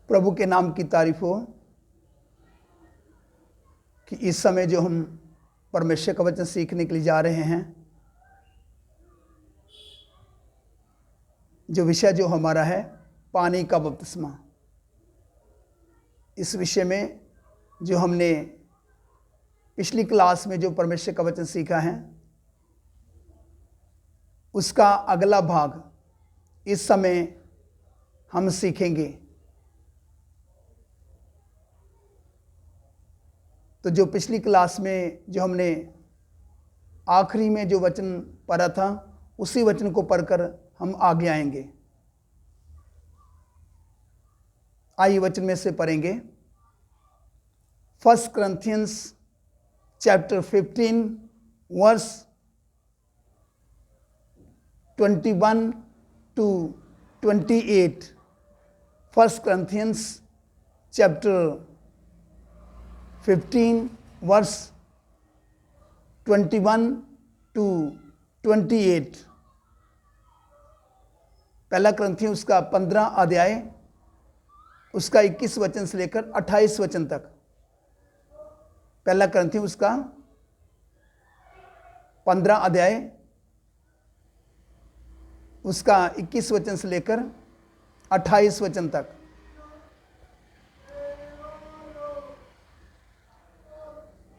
प्रभु के नाम की तारीफ हो कि इस समय जो हम परमेश्वर का वचन सीखने के लिए जा रहे हैं, जो विषय जो हमारा है पानी का बपतिस्मा, इस विषय में जो हमने पिछली क्लास में जो परमेश्वर का वचन सीखा है उसका अगला भाग इस समय हम सीखेंगे। तो जो पिछली क्लास में जो हमने आखिरी में जो वचन पढ़ा था उसी वचन को पढ़कर हम आगे आएंगे। आइए वचन में से पढ़ेंगे। 1 Corinthians chapter 15 verse 21 to 28। 1 Corinthians chapter 15 verse 21 to 28। पहला करंथियों उसका 15 अध्याय उसका 21 वचन से लेकर 28 वचन तक। पहला करंथियों उसका 15 अध्याय उसका 21 वचन से लेकर 28 वचन तक।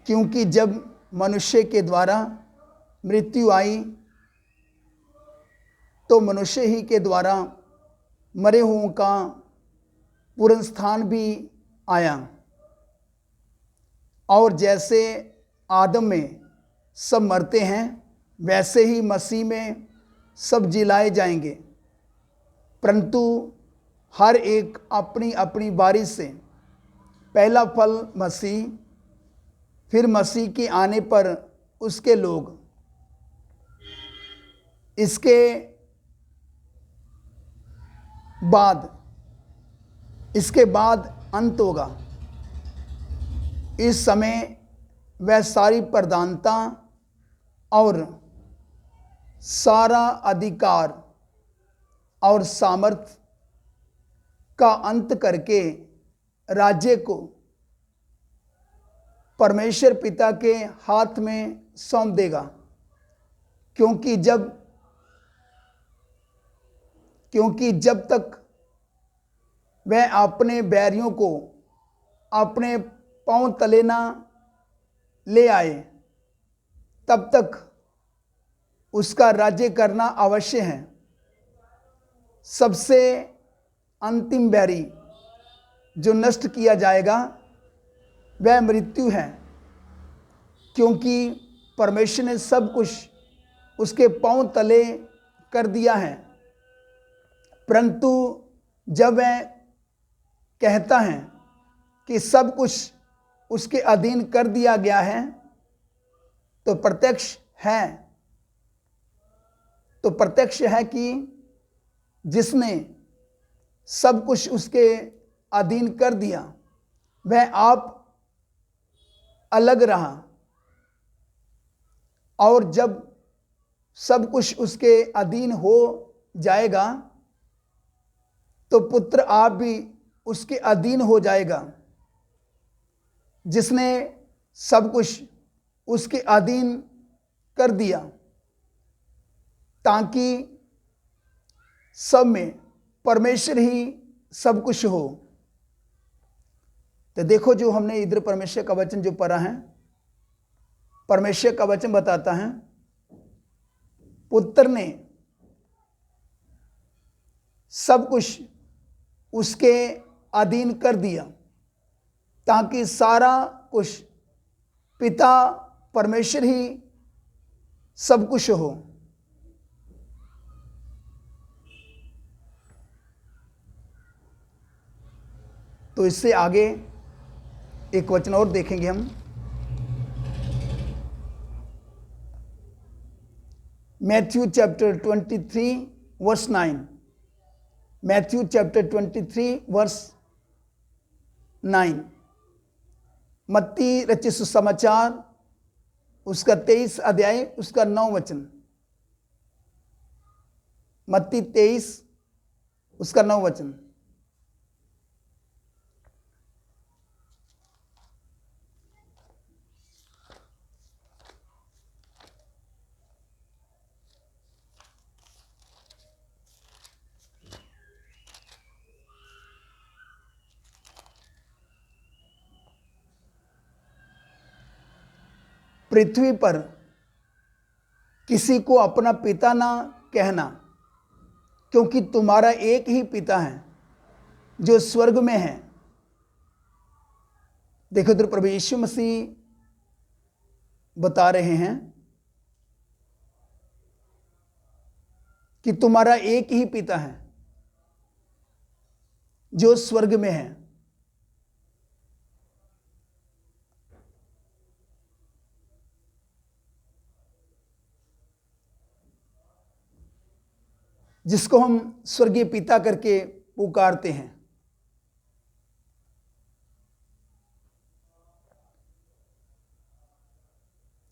क्योंकि जब मनुष्य के द्वारा मृत्यु आई तो मनुष्य ही के द्वारा मरे हुओं का पुनरुत्थान भी आया। और जैसे आदम में सब मरते हैं वैसे ही मसीह में सब जिलाए जाएंगे, परंतु हर एक अपनी अपनी बारी से। पहला फल मसीह, फिर मसीह के आने पर उसके लोग, इसके बाद अंत होगा। इस समय वह सारी प्रधानता और सारा अधिकार और सामर्थ का अंत करके राज्य को परमेश्वर पिता के हाथ में सौंप देगा। क्योंकि जब तक वह अपने बैरियों को अपने पांव तले ना ले आए तब तक उसका राज्य करना अवश्य है। सबसे अंतिम बैरी जो नष्ट किया जाएगा वह मृत्यु है, क्योंकि परमेश्वर ने सब कुछ उसके पांव तले कर दिया है। परंतु जब वह कहता है कि सब कुछ उसके अधीन कर दिया गया है तो प्रत्यक्ष है कि जिसने सब कुछ उसके अधीन कर दिया वह आप अलग रहा। और जब सब कुछ उसके अधीन हो जाएगा तो पुत्र आप भी उसके अधीन हो जाएगा, जिसने सब कुछ उसके अधीन कर दिया, ताकि सब में परमेश्वर ही सब कुछ हो। तो देखो जो हमने इधर परमेश्वर का वचन जो पढ़ा है, परमेश्वर का वचन बताता है पुत्र ने सब कुछ उसके अधीन कर दिया, ताकि सारा कुछ पिता परमेश्वर ही सब कुछ हो। तो इससे आगे एक वचन और देखेंगे हम। Matthew chapter 23 verse 9। Matthew chapter 23 verse 9। मत्ती रचित सुसमाचार उसका 23 अध्याय उसका 9 वचन। मत्ती 23 उसका 9 वचन। पृथ्वी पर किसी को अपना पिता ना कहना, क्योंकि तुम्हारा एक ही पिता है जो स्वर्ग में है। देखो तो प्रभु यीशु मसीह बता रहे हैं कि तुम्हारा एक ही पिता है जो स्वर्ग में है। जिसको हम स्वर्गीय पिता करके पुकारते हैं।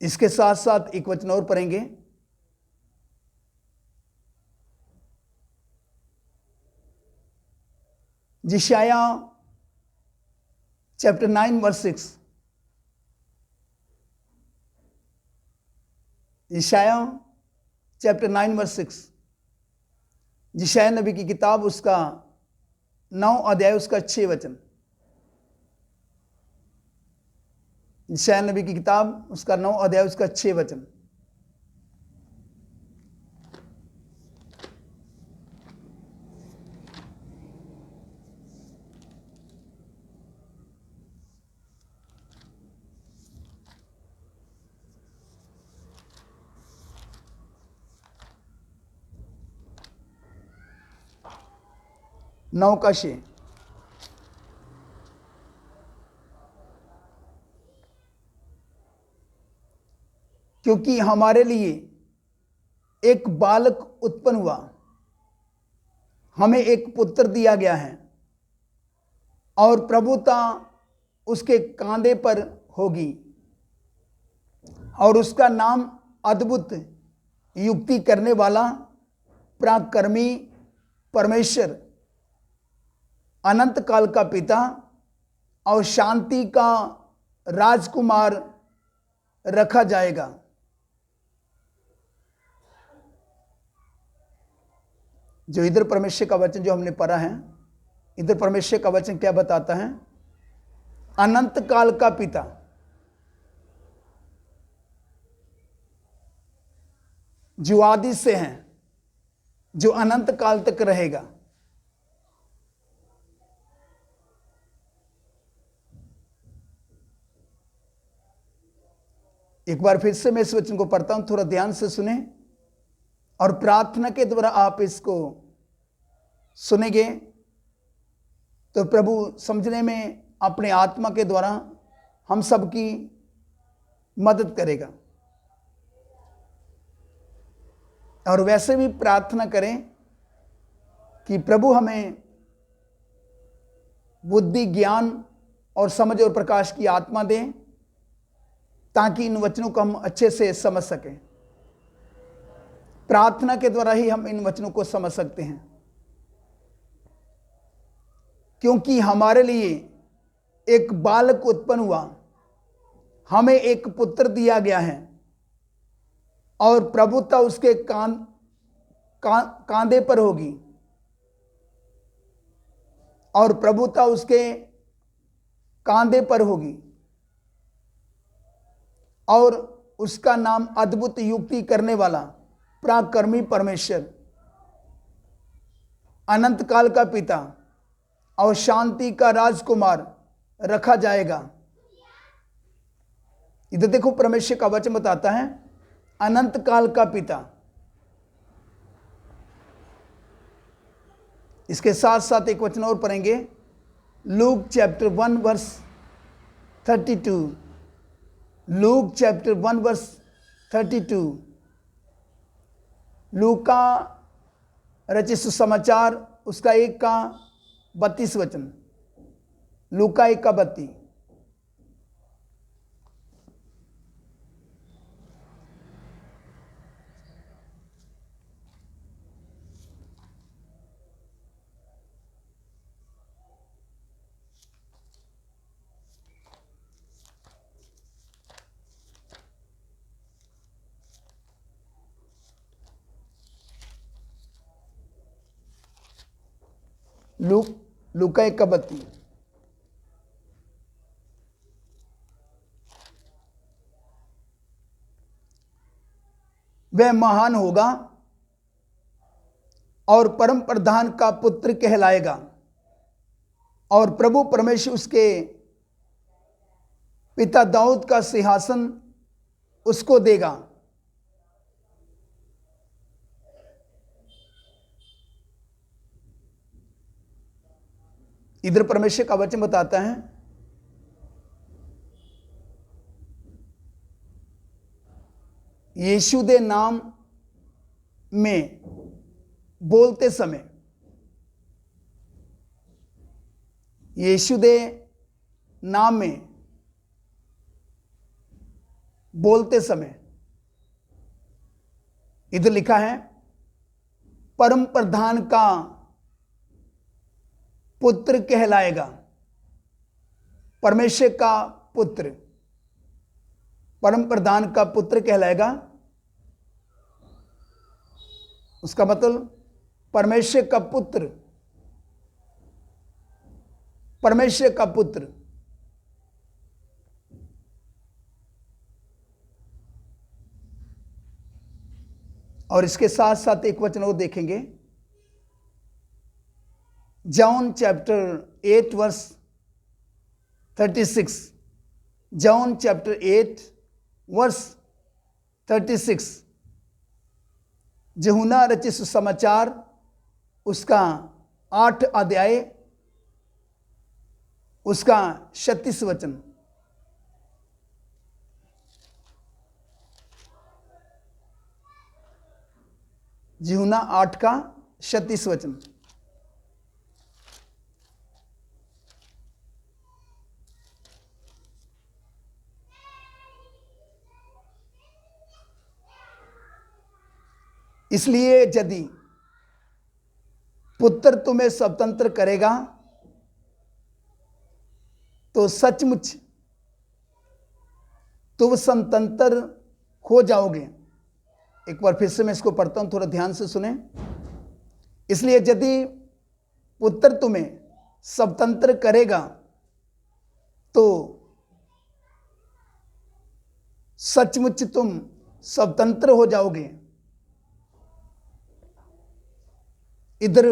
इसके साथ साथ एक वचन और पढ़ेंगे, यशाया चैप्टर 9 वर्स 6। यशाया चैप्टर 9 वर्स 6, यशाया नबी की किताब उसका 9 अध्याय उसका 6 वचन। यशाया नबी की किताब उसका 9 अध्याय उसका 6 वचन। नौकाशे, क्योंकि हमारे लिए एक बालक उत्पन्न हुआ, हमें एक पुत्र दिया गया है, और प्रभुता उसके कांधे पर होगी, और उसका नाम अद्भुत, युक्ति करने वाला, पराक्रमी, परमेश्वर, अनंत काल का पिता और शांति का राजकुमार रखा जाएगा। जो इधर परमेश्वर का वचन जो हमने पढ़ा है, इधर परमेश्वर का वचन क्या बताता है? अनंत काल का पिता, जो आदि से है, जो अनंत काल तक रहेगा। एक बार फिर से मैं इस वचन को पढ़ता हूं, थोड़ा ध्यान से सुने और प्रार्थना के द्वारा आप इसको सुनेंगे तो प्रभु समझने में अपने आत्मा के द्वारा हम सबकी मदद करेगा। और वैसे भी प्रार्थना करें कि प्रभु हमें बुद्धि, ज्ञान और समझ और प्रकाश की आत्मा दें, ताकि इन वचनों को हम अच्छे से समझ सकें। प्रार्थना के द्वारा ही हम इन वचनों को समझ सकते हैं, क्योंकि हमारे लिए एक बालक उत्पन्न हुआ, हमें एक पुत्र दिया गया है, और प्रभुता उसके कांधे पर होगी, और प्रभुता उसके कांधे पर होगी, और उसका नाम अद्भुत, युक्ति करने वाला, पराक्रमी, परमेश्वर, अनंत काल का पिता और शांति का राजकुमार रखा जाएगा। इधर देखो परमेश्वर का वचन बताता है अनंत काल का पिता। इसके साथ साथ एक वचन और पढ़ेंगे, Luke chapter 1 verse 32। Luke chapter 1 verse 32। लूका रचित सुसमाचार उसका 1 का 32 वचन। लूका 1 का 32। लूका 1 का 32। वह महान होगा और परम प्रधान का पुत्र कहलाएगा, और प्रभु परमेश्वर उसके पिता दाऊद का सिंहासन उसको देगा। इधर परमेश्वर का वचन बताता है, यीशु दे नाम में बोलते समय, यीशु दे नाम में बोलते समय, इधर लिखा है परम प्रधान का पुत्र कहलाएगा। परमेश्वर का पुत्र परम प्रधान का पुत्र कहलाएगा। उसका मतलब परमेश्वर का पुत्र, परमेश्वर का पुत्र। और इसके साथ साथ एक वचन और देखेंगे, John chapter 8 verse 36। John chapter 8 verse 36। यूहन्ना रचित सुसमाचार उसका 8 अध्याय उसका 36 वचन। यूहन्ना 8 का 36 वचन। इसलिए यदि पुत्र तुम्हें स्वतंत्र करेगा तो सचमुच तुम स्वतंत्र हो जाओगे। एक बार फिर से मैं इसको पढ़ता हूं, थोड़ा ध्यान से सुने। इसलिए यदि पुत्र तुम्हें स्वतंत्र करेगा तो सचमुच तुम स्वतंत्र हो जाओगे। इधर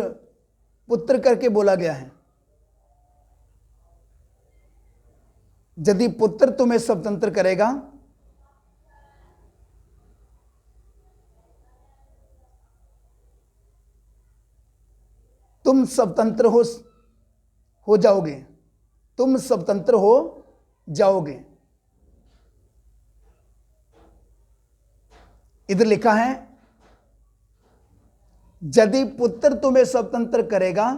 पुत्र करके बोला गया है। यदि पुत्र तुम्हें स्वतंत्र करेगा तुम स्वतंत्र हो जाओगे। तुम स्वतंत्र हो जाओगे। इधर लिखा है यदि पुत्र तुम्हें स्वतंत्र करेगा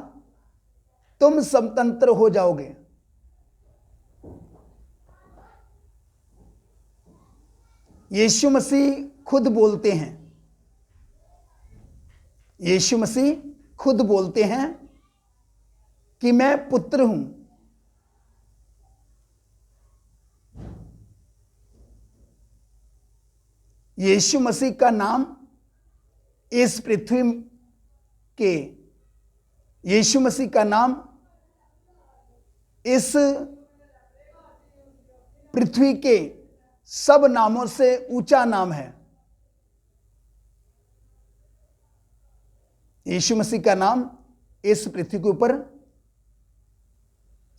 तुम स्वतंत्र हो जाओगे। यीशु मसीह खुद बोलते हैं, यीशु मसीह खुद बोलते हैं कि मैं पुत्र हूं। यीशु मसीह का नाम इस पृथ्वी के, यीशु मसीह का नाम इस पृथ्वी के सब नामों से ऊंचा नाम है। यीशु मसीह का नाम इस पृथ्वी के ऊपर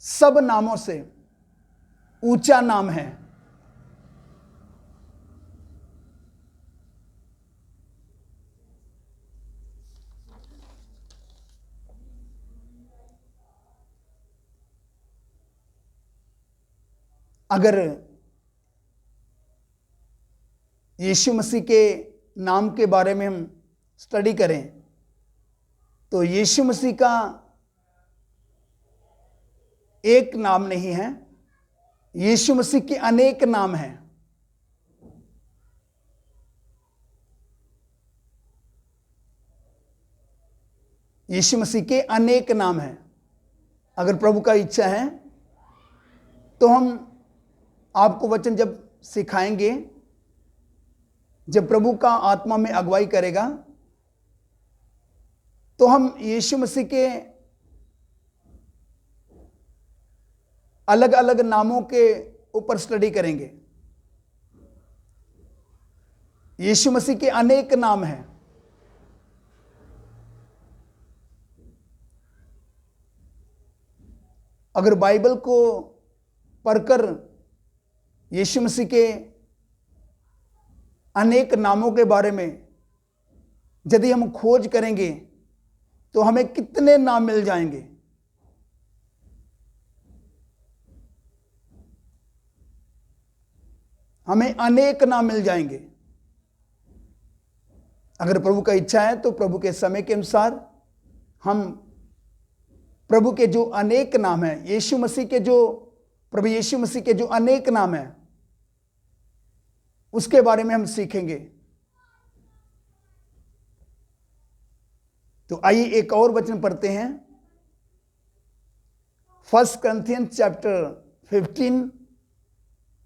सब नामों से ऊंचा नाम है। अगर यीशु मसीह के नाम के बारे में हम स्टडी करें तो यीशु मसीह का एक नाम नहीं है, यीशु मसीह के अनेक नाम हैं। यीशु मसीह के अनेक नाम हैं। अगर प्रभु का इच्छा है तो हम आपको वचन जब सिखाएंगे, जब प्रभु का आत्मा में अगुवाई करेगा तो हम यीशु मसीह के अलग अलग नामों के ऊपर स्टडी करेंगे। यीशु मसीह के अनेक नाम हैं। अगर बाइबल को पढ़कर यीशु मसीह के अनेक नामों के बारे में यदि हम खोज करेंगे तो हमें कितने नाम मिल जाएंगे। हमें अनेक नाम मिल जाएंगे। अगर प्रभु का इच्छा है तो प्रभु के समय के अनुसार हम प्रभु के जो अनेक नाम हैं, प्रभु यीशु मसीह के जो अनेक नाम हैं, उसके बारे में हम सीखेंगे। तो आइए एक और वचन पढ़ते हैं। 1 Corinthians chapter 15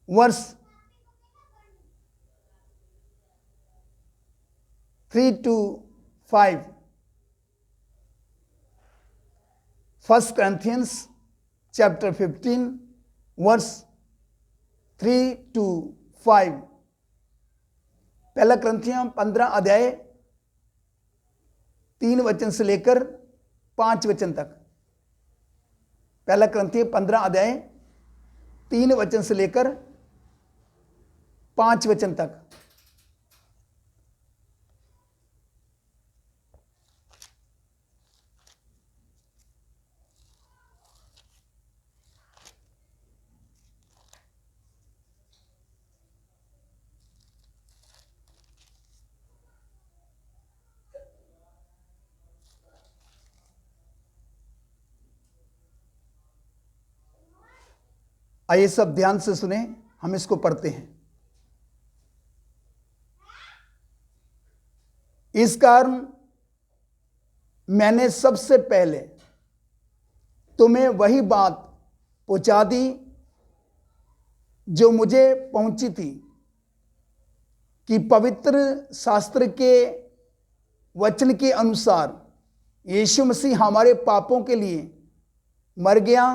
verse 3 to 5। 1 Corinthians chapter 15 verse 3 to 5। पहला करंथियों 15 अध्याय 3 वचन से लेकर 5 वचन तक। पहला करंथियों 15 अध्याय 3 वचन से लेकर 5 वचन तक। आइए सब ध्यान से सुने, हम इसको पढ़ते हैं। इस कारण मैंने सबसे पहले तुम्हें वही बात पहुंचा दी जो मुझे पहुंची थी कि पवित्र शास्त्र के वचन के अनुसार यीशु मसीह हमारे पापों के लिए मर गया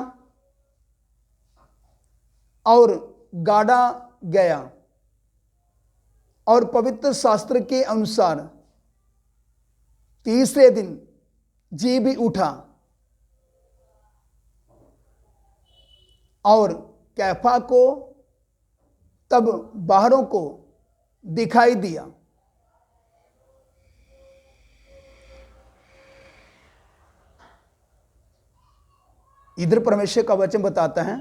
और गाड़ा गया और पवित्र शास्त्र के अनुसार तीसरे दिन जी भी उठा और कैफा को तब बाहरों को दिखाई दिया। इधर परमेश्वर का वचन बताता है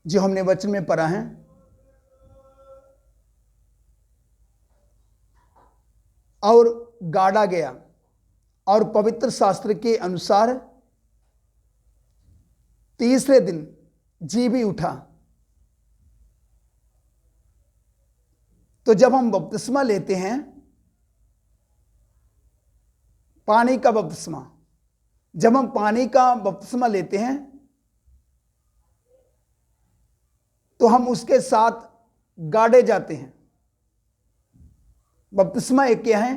जो हमने वचन में पढ़ा है। और गाड़ा गया और पवित्र शास्त्र के अनुसार तीसरे दिन जी भी उठा। तो जब हम बपतिस्मा लेते हैं, पानी का बपतिस्मा, जब हम पानी का बपतिस्मा लेते हैं तो हम उसके साथ गाड़े जाते हैं। बपतिस्मा एक क्या है?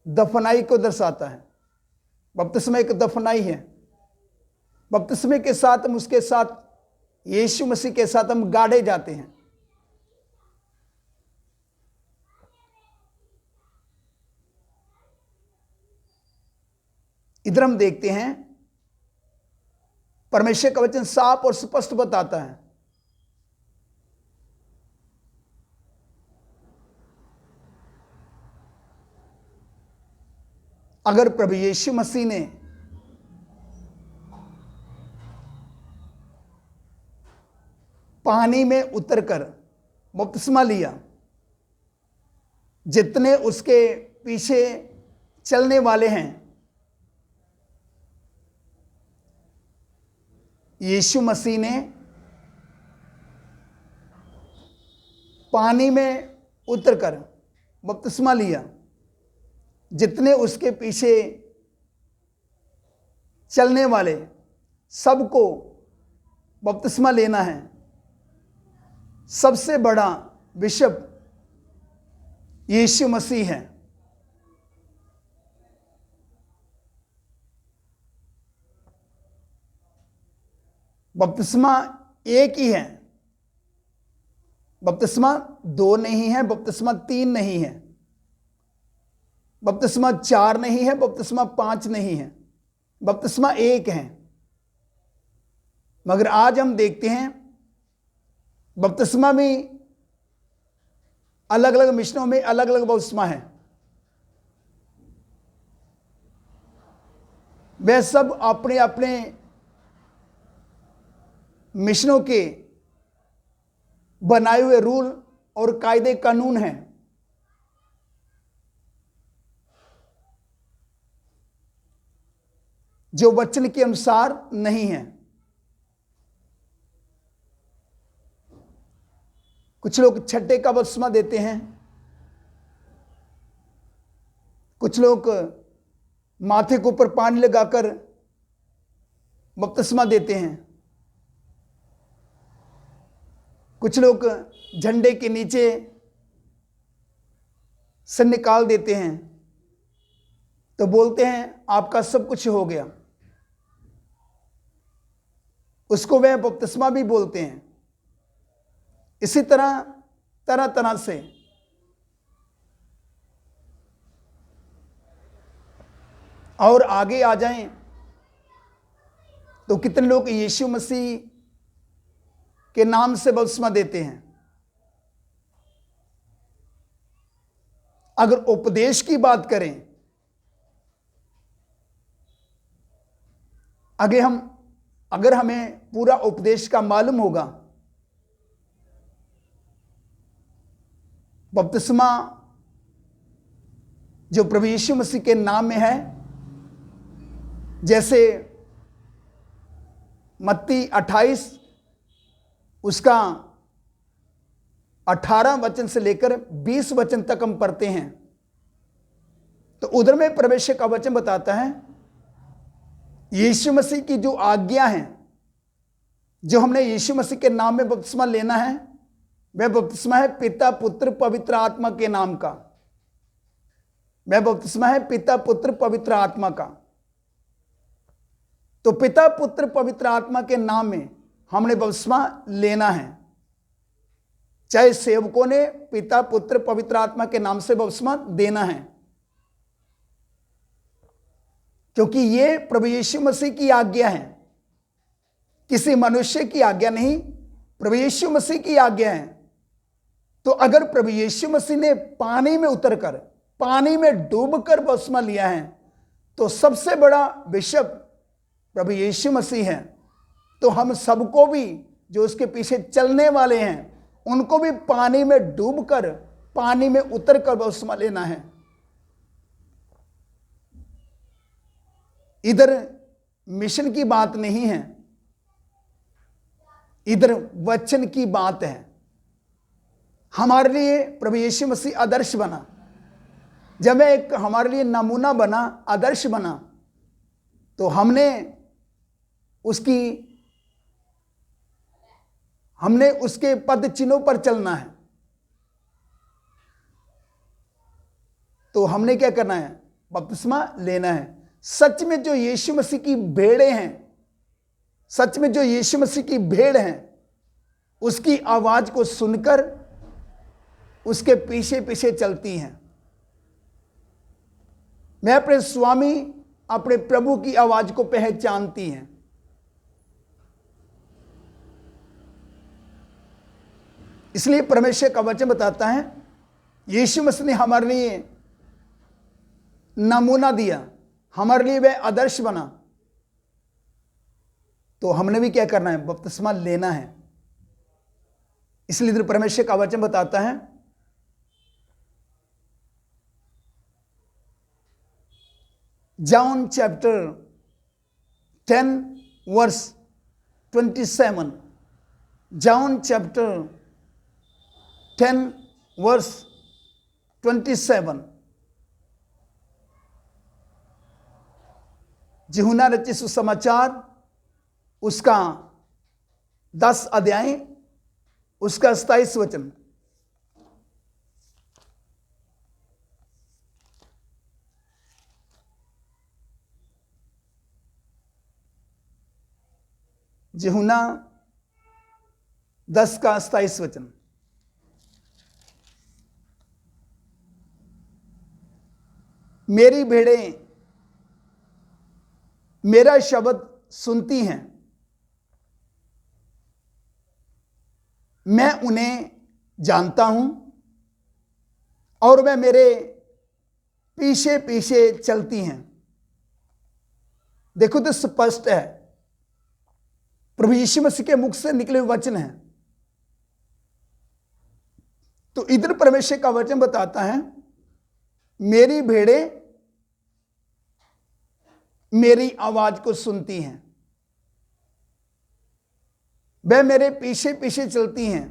दफनाई को दर्शाता है। बपतिस्मा एक दफनाई है। बपतिस्मे के साथ हम उसके साथ यीशु मसीह के साथ हम गाड़े जाते हैं। इधर हम देखते हैं परमेश्वर का वचन साफ और स्पष्ट बताता है अगर प्रभु यीशु मसीह ने पानी में उतरकर बपतिस्मा लिया, जितने उसके पीछे चलने वाले हैं, यीशु मसीह ने पानी में उतरकर बपतिस्मा लिया, जितने उसके पीछे चलने वाले सबको बपतिस्मा लेना है। सबसे बड़ा बिशप यीशु मसीह है। बपतिस्मा एक ही है, बपतिस्मा 2 नहीं है, बपतिस्मा 3 नहीं है, बपतिस्मा 4 नहीं है, बपतिस्मा 5 नहीं है, बपतिस्मा 1 है। मगर आज हम देखते हैं बपतिस्मा में अलग अलग मिशनों में अलग अलग बपतिस्मा है। वे सब अपने अपने मिशनों के बनाए हुए रूल और कायदे कानून हैं। जो वचन के अनुसार नहीं है। कुछ लोग छठे का बपतिस्मा देते हैं, कुछ लोग माथे के ऊपर पानी लगाकर बपतिस्मा देते हैं, कुछ लोग झंडे के नीचे से निकाल देते हैं, तो बोलते हैं आपका सब कुछ हो गया। उसको वह बपतिस्मा भी बोलते हैं। इसी तरह तरह तरह से और आगे आ जाएं तो कितने लोग यीशु मसीह के नाम से बपतिस्मा देते हैं। अगर उपदेश की बात करें, अगर हमें पूरा उपदेश का मालूम होगा, बपतिस्मा जो प्रभु यीशु मसीह के नाम में है, जैसे मत्ती 28 उसका 18 वचन से लेकर 20 वचन तक हम पढ़ते हैं, तो उधर में परमेश्वर का वचन बताता है यीशु मसीह की जो आज्ञा है, जो हमने यीशु मसीह के नाम में बपतिस्मा लेना है, वह बपतिस्मा है पिता पुत्र पवित्र आत्मा के नाम का। वह बपतिस्मा है पिता पुत्र पवित्र आत्मा का। तो पिता पुत्र पवित्र आत्मा के नाम में हमने बपतिस्मा लेना है। चाहे सेवकों ने पिता पुत्र पवित्र आत्मा के नाम से बपतिस्मा देना है, क्योंकि ये प्रभु यीशु मसीह की आज्ञा है, किसी मनुष्य की आज्ञा नहीं, प्रभु यीशु मसीह की आज्ञा है। तो अगर प्रभु यीशु मसीह ने पानी में उतरकर, पानी में डूबकर बपतिस्मा लिया है, तो सबसे बड़ा बिशप प्रभु यीशु मसीह है। तो हम सबको भी, जो उसके पीछे चलने वाले हैं, उनको भी पानी में डूबकर, पानी में उतरकर बपतिस्मा लेना है। इधर मिशन की बात नहीं है, इधर वचन की बात है। हमारे लिए प्रभु यीशु मसीह आदर्श बना। जब वह एक हमारे लिए नमूना बना, आदर्श बना, तो हमने उसके पद चिन्हों पर चलना है। तो हमने क्या करना है? बपतिस्मा लेना है। सच में जो यीशु मसीह की भेड़ें हैं, सच में जो यीशु मसीह की भेड़ हैं, उसकी आवाज को सुनकर उसके पीछे पीछे चलती हैं। मैं अपने स्वामी, अपने प्रभु की आवाज को पहचानती हैं। इसलिए परमेश्वर का वचन बताता है यीशु मसीह ने हमारे लिए नमूना दिया, हमारे लिए वह आदर्श बना। तो हमने भी क्या करना है? बपतिस्मा लेना है। इसलिए इधर परमेश्वर का वचन बताता है, John chapter 10 verse 27, John chapter 10 verse 27, यूहन्ना रचित सुसमाचार उसका 10 अध्याय उसका 27 वचन। यूहन्ना 10 का 27 वचन। मेरी भेड़ें मेरा शब्द सुनती हैं, मैं उन्हें जानता हूं और वह मेरे पीछे पीछे चलती हैं। देखो तो स्पष्ट है, प्रभु यीशु मसीह के मुख से निकले हुए वचन हैं। तो इधर परमेश्वर का वचन बताता है, मेरी भेड़ें मेरी आवाज को सुनती हैं, वह मेरे पीछे पीछे चलती हैं।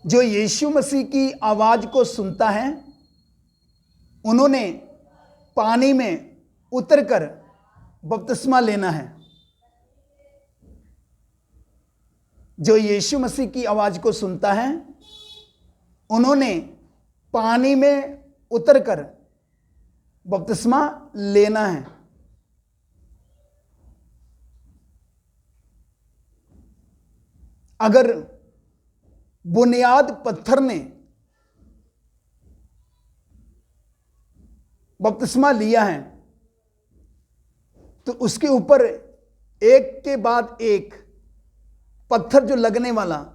जो यीशु मसीह की आवाज को सुनता है, उन्होंने पानी में उतरकर बपतिस्मा लेना है। जो यीशु मसीह की आवाज को सुनता है, उन्होंने पानी में उतरकर बपतिस्मा लेना है। अगर बुनियाद पत्थर ने बपतिस्मा लिया है, तो उसके ऊपर एक के बाद एक पत्थर जो लगने वाला,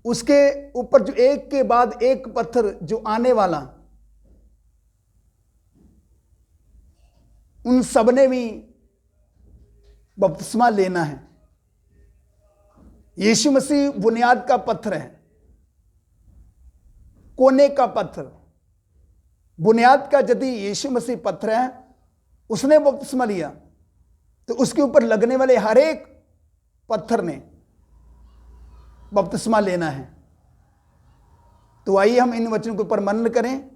उसके ऊपर जो एक के बाद एक पत्थर जो आने वाला, उन सब ने भी बपतिस्मा लेना है। यीशु मसीह बुनियाद का पत्थर है, कोने का पत्थर। बुनियाद का यदि यीशु मसीह पत्थर है, उसने बपतिस्मा लिया, तो उसके ऊपर लगने वाले हर एक पत्थर ने बपतिस्मा लेना है। तो आइए हम इन वचनों के ऊपर मनन करें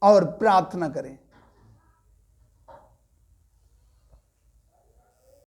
और प्रार्थना करें।